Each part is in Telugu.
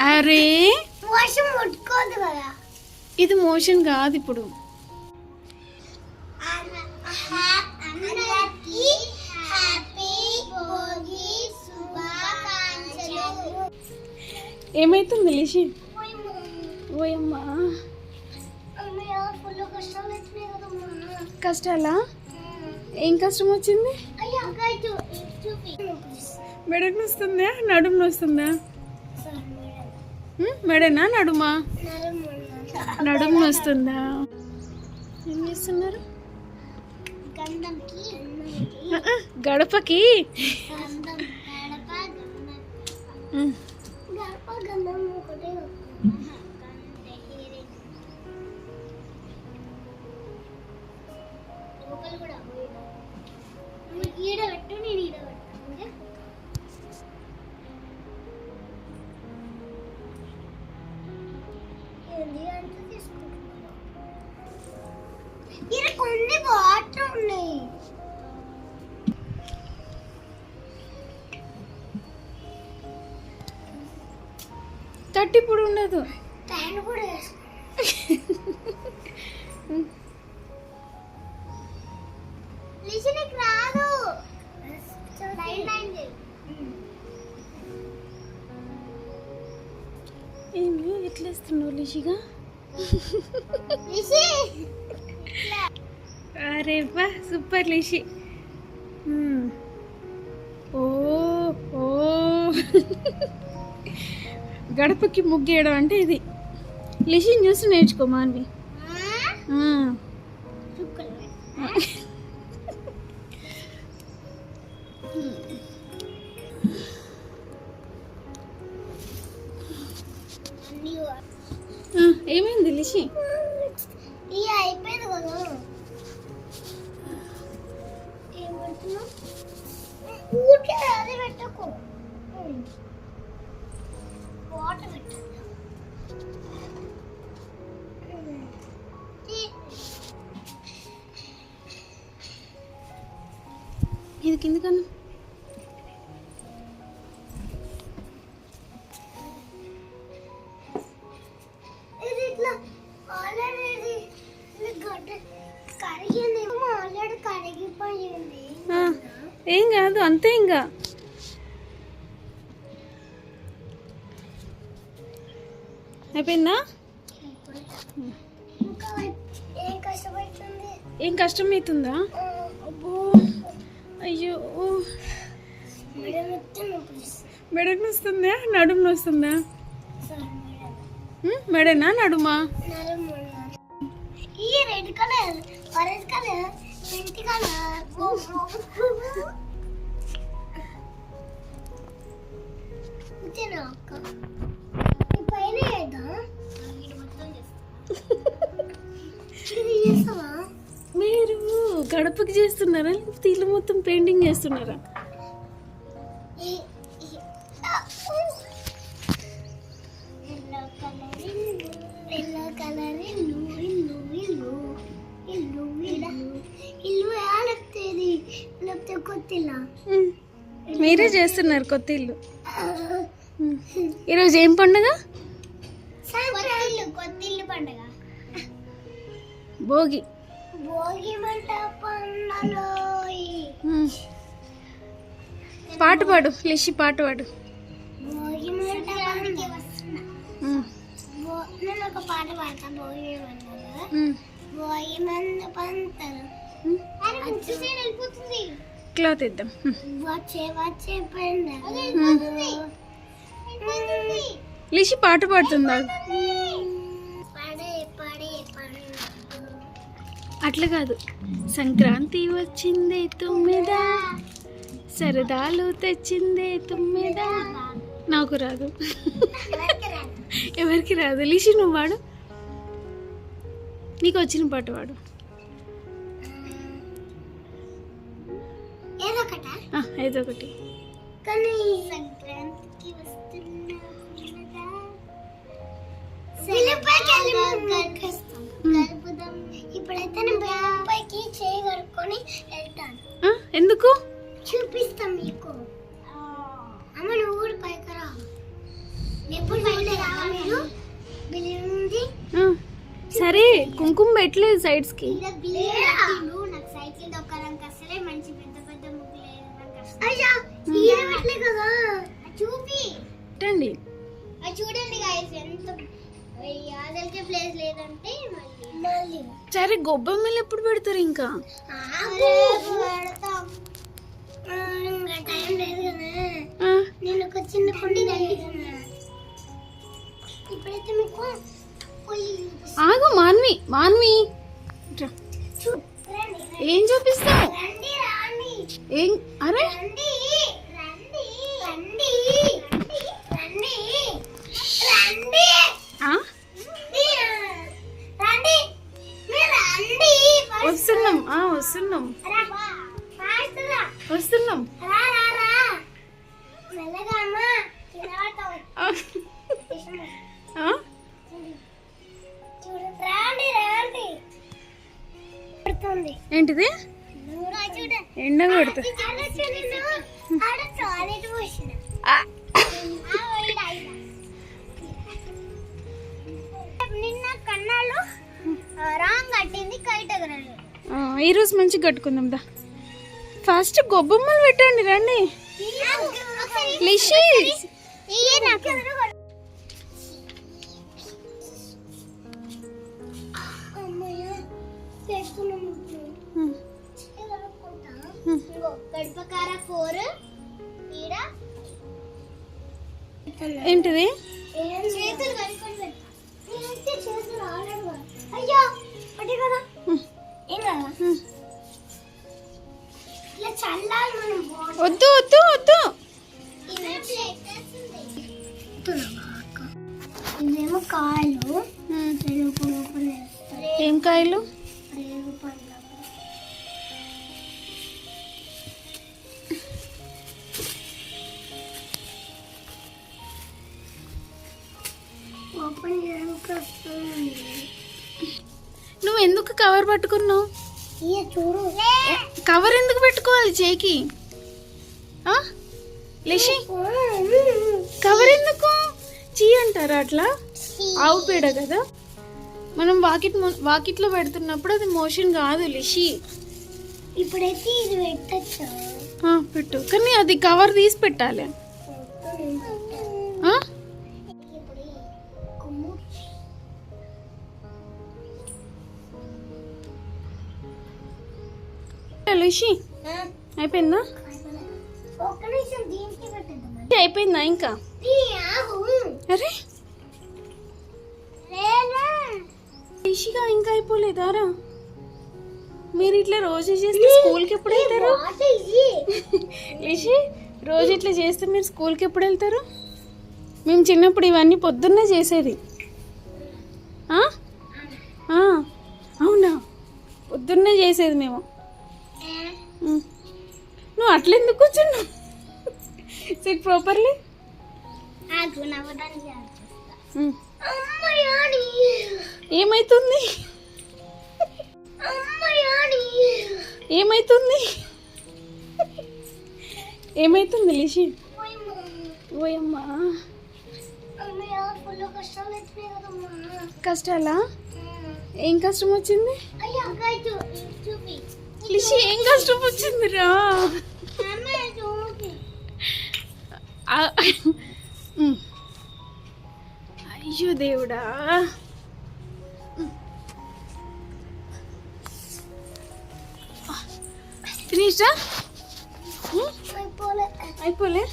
అరే మోషన్ ముట్టుకోదు కదా. ఇది మోషన్ కాదు ఇప్పుడు. అందరికీ హ్యాపీ భోగి శుభాకాంక్షలు. ఏమైతుంది లిషి? ఓయమ్మా ఫుల్ కష్టాలు వచ్చినాయి కదమ్మా. కష్టాలా? ఏం కష్టం వచ్చింది? మెడకు నొస్తుందా, నడుము నొస్తుందా? మెడనా నడుమా? నడుము నొస్తుందా? ఏం చేస్తున్నారు? గడపకి ఈడ పెట్టు, నేను ఈడ పెట్టాను. కొన్ని వాటర్ ఉన్నాయి. తట్టి ఇప్పుడు ఉండదు. ఫ్యాన్ కూడా లిషనికి రాదు. ఏమి ఎట్లా ఇస్తున్నావు లిషిగా? అరే బా సూపర్ లిషి. ఓ ఓ గడపకి ముగ్గేయడం అంటే ఇది. లిషిని చూసి నేర్చుకో మాన్వి. ఏమైంది లిషి? అయిపోయింది కదా. ఏమంటున్నావు? ఊరికే అది పెట్టకు, వాటర్ పెట్టు. ఇది కింద కన్నా ఏం కాదు, అంతే. ఇంకా అయిపోయిందా? ఏం కష్టం అవుతుందా? అయ్యో మెడకు నొస్తుందా, నడుము నొస్తుందా? మెడనా నడుమా? ఈ red colour, orange colour, pink colour. ఇంతేనా అక్క? ఈ పైన వేద్దాం. ఇది చేస్తావా? మీరు గడపకి చేస్తున్నారా లేకపోతే ఇల్లు మొత్తం పెయింటింగ్ చేస్తున్నారా? మీరే చేస్తున్నారు కొత్త ఇల్లు. ఈరోజు ఏం పండుగ? కొత్త ఇల్లు పండుగ. భోగి. భోగి మంట పండుగలో పాట పాడు లిషి, పాట పాడు. భోగి మంట వస్తున్నా. నేను ఒక పాట పాడతా. భోగి మంటలో భోగి మంట పంటలు వెళ్ళిపోతుంది. క్లాత్ ఇద్దాం. వచ్చే వచ్చే పండుగ లిషి పాట పాడుతుందా? పడే పడే పండుగ. అట్లా కాదు. సంక్రాంతి వచ్చిందే తుమ్మెదా, సరదాలు తెచ్చిందే తుమ్మెదా. నాకు రాదు, ఎవరికి రాదు. లిషి నువ్వు వాడు, నీకు వచ్చిన పాట వాడు. ఏదో ఒకటి. సంక్రాంతికి వస్తున్నా ఇప్పుడైతే నేను పైకి చేయి కడుక్కొని వెళ్తాను. ఎందుకు? చూపిస్తాం మీకు. అమ్మ నువ్వు కూడా పైకి రా. ఎప్పుడు చూడు బిల్లింగ్ ఉంది. సరే కుంకుమ పెట్టలేదు సైడ్స్కి. ఇలా బిల్లింగ్ పెట్టిండు. నాకు సైకిల్ దొక్కడానికి అసలే మంచి పెద్ద పెద్ద ముగ్గులు వేయడానికి అసలు. అయ్యా ఈయన పెట్టలే కదా చూపి పెట్టండి. అది చూడండి గాయస్ ఎంత అసలుకే ప్లేస్ లేదంటే మళ్ళీ సరే గొబ్బెమ్మలు ఎప్పుడు పెడతారు ఇంకా? పెడతాం. ఇంకా టైం లేదు కదా. నేను ఒక చిన్న కుండి తగ్గిస్తున్నా. ఇప్పుడైతే మీకు ఆగు మాన్వి, మాన్వి రా. ఏం చూపిస్తావు? రండి రండి ఏం? అరే రండి రండి రండి రండి రండి ఆ? రండి మీరు రండి. వస్తున్నాం, వస్తున్నాం, వస్తున్నాం. రా రా రా మెల్లగా అమ్మా తినవతావు. ఆ? చూడు రండి రండి పడుతుంది. ఏంటిది? నువ్వు చూడు ఎండ కొడుతా. ఆడ టాయిలెట్ పోసిన నిన్న కన్నాలు రాంగ్ కట్టింది కైట్ ఎగరలేదు. ఈరోజు మంచిగా కట్టుకుందాం దా. ఫస్ట్ గొబ్బెమ్మలు పెట్టండి రండి. లిషి గడపకార 4 ఈడ ఏంటిది? చేతులు కడుక్కొని పెట్టా. నేనైతే చేతులు ఆడను. అయ్యో అదే కదా ఏం కదా ఇలా చల్లాలి మనం. వద్దు వద్దు వద్దు. ఇదేమో కాయలు. ఏం కాయలు? ఓపెన్ చేయడానికి వస్తుంది. నువ్వు ఎందుకు కవర్ పట్టుకున్నావు? చూడు కవర్ ఎందుకు పెట్టుకోవాలి చేయికి? లేషి కవర్ ఎందుకు? చీ అంటారా అట్లా? ఆవు పేడ కదా. మనం వాకిట్లో పెడుతున్నప్పుడు అది మోషన్ కాదు లిషి. ఇప్పుడైతే ఇది పెట్టచ్చు. పెట్టు, కానీ అది కవర్ తీసి పెట్టాలి. లిషి అయిపోయిందా? ఒక్క నిమిషం దీనికి పెట్టేద్దాం. అయిపోయిందా ఇంకా? అరే లిషిగా ఇంకా అయిపోలేదారా? మీరు ఇట్లా రోజు చేస్తే స్కూల్కి ఎప్పుడు వెళ్తారు? లిషి రోజు ఇట్లా చేస్తే మీరు స్కూల్కి ఎప్పుడు వెళ్తారు? మేము చిన్నప్పుడు ఇవన్నీ పొద్దున్నే చేసేది. అవునా? పొద్దున్నే చేసేది మేము. నువ్వు అట్లా ఎందుకు కూర్చున్నావు? SIT properly. ఏమైతుంది? ఏమైతుంది? ఏమైతుంది లిషి? ఓయమ్మా కష్టాలా? ఏం కష్టం వచ్చింది లిషి? ఏం కష్టం వచ్చిందిరా? అయ్యో దేవుడా. ఫినిషా? అయిపోలే?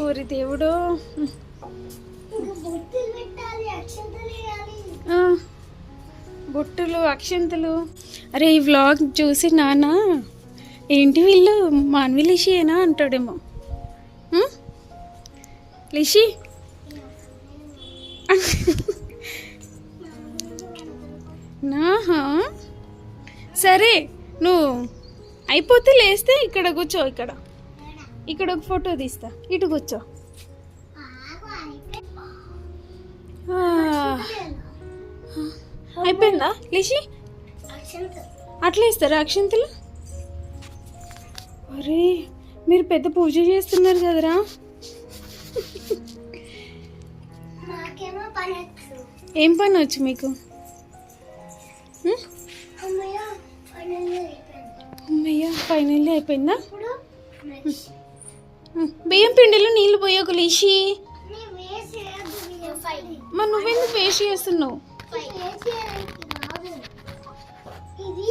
ఊరి దేవుడు. బొట్టులు అక్షంతలు. అరే ఈ వ్లాగ్ చూసి నాన్న ఏంటి వీళ్ళు మాన్వి లిషియేనా అంటాడేమో. లిషి నాహా సరే నువ్వు అయిపోతే లేస్తే ఇక్కడ కూర్చో. ఇక్కడ ఒక ఫోటో తీస్తా. ఇటు కూర్చో. అయిపోయిందా లిషి? అట్లా ఇస్తారా అక్షంతలు? అరే మీరు పెద్ద పూజ చేస్తున్నారు కదరా. నాకేం పనొచ్చు. ఏం పని వచ్చు మీకు? అమ్మయ్య ఫైనల్లీ అయిపోయింది. అమ్మయ్య ఫైనల్లీ అయిపోయిందా? ఇప్పుడు నెక్స్ట్ బియ్యం పిండిలో నీళ్ళు పోయకు లిషి. నీ వేస్ట్ చేయొద్దు బియ్యం ఫైల్. మరి నువ్వెందుకు వేస్ట్ చేస్తున్నావు? వేస్ట్ చేయడానికి రాదు. ఇది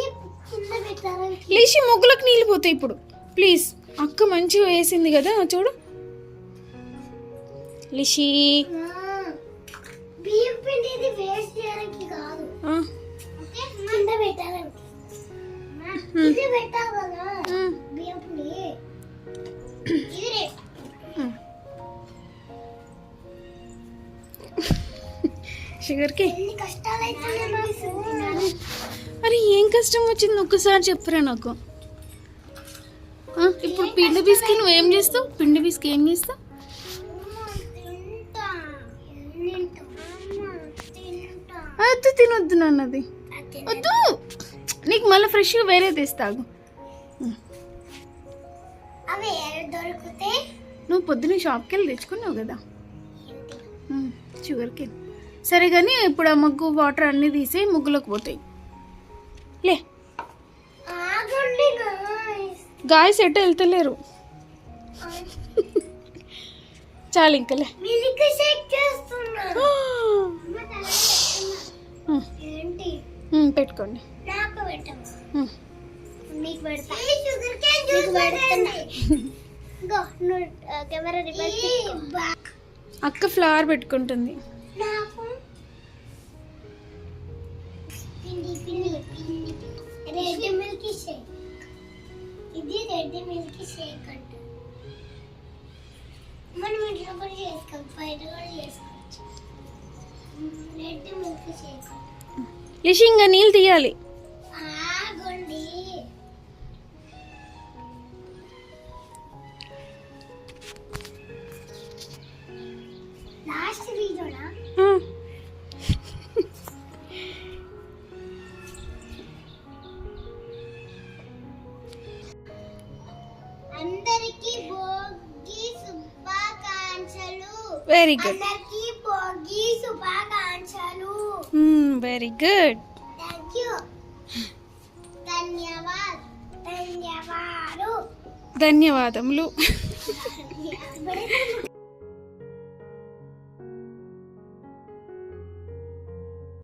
కింద పెట్టాలని. లిషి ముగ్గులకు నీళ్ళు పోతాయి ఇప్పుడు. ప్లీజ్ అక్క మంచిగా వేసింది కదా చూడు లిషి. బియ్యం పిండి ఇది వేస్ట్ చేయడానికి కాదు. ఓకే కింద పెట్టాలని. ఇది పెట్టాలి కదా బియ్యం పిండి. ఇది రే. షుగర్కి ఎన్ని కష్టాలు అయితే నాకు. అరే ఏం కష్టం వచ్చింది ఒక్కసారి చెప్పరా నాకు. ఇప్పుడు పిండి బిస్కి నువ్వేం చేస్తావు? పిండి బిస్కి ఏం చేస్తావు? వద్దు తినొద్దు నాన్నది వద్దు. నీకు మళ్ళీ ఫ్రెష్గా వేరే తెస్తాగు. అవి దొరికితే నువ్వు పొద్దున్న షాప్కి వెళ్ళి తెచ్చుకున్నావు కదా షుగర్కి. సరే కానీ ఇప్పుడు ఆ మగ్గు వాటర్ అన్నీ తీసి ముగ్గులోకి పోతాయి. లే ఆగండి గాయస్ ఎట్ట వెళ్తలేరు. చాలు ఇంకలే. మిల్క్ షేక్ చేస్తున్నా. ఏంటి పెట్టుకోండి. నాకు పెట్టము. మీకు పెడతా. షుగర్ కేన్ జ్యూస్ పెడతాను. గో నువ్వు కెమెరా రివర్స్. అక్క ఫ్లవర్ పెట్టుకుంటుంది. నాకు పిండి పిండి పిండి రెడ్ మిల్క్ షేక్. ఇది రెడ్ మిల్క్ షేక్ అంట. మనం ఇంట్లో కూడా చేసుకోవచ్చు, బయట కూడా చేసుకోవచ్చు. Red milk shake. లిషి ఇంకా నీళ్ళు తీయాలి. ఆగండి. లాస్ట్ వీడియోనా అందరికి భోగి శుభాకాంక్షలు. Very good. అందరికి భోగి శుభాకాంక్షలు. Very good. Thank you. ధన్యవాదాలు. ధన్యవాదములు.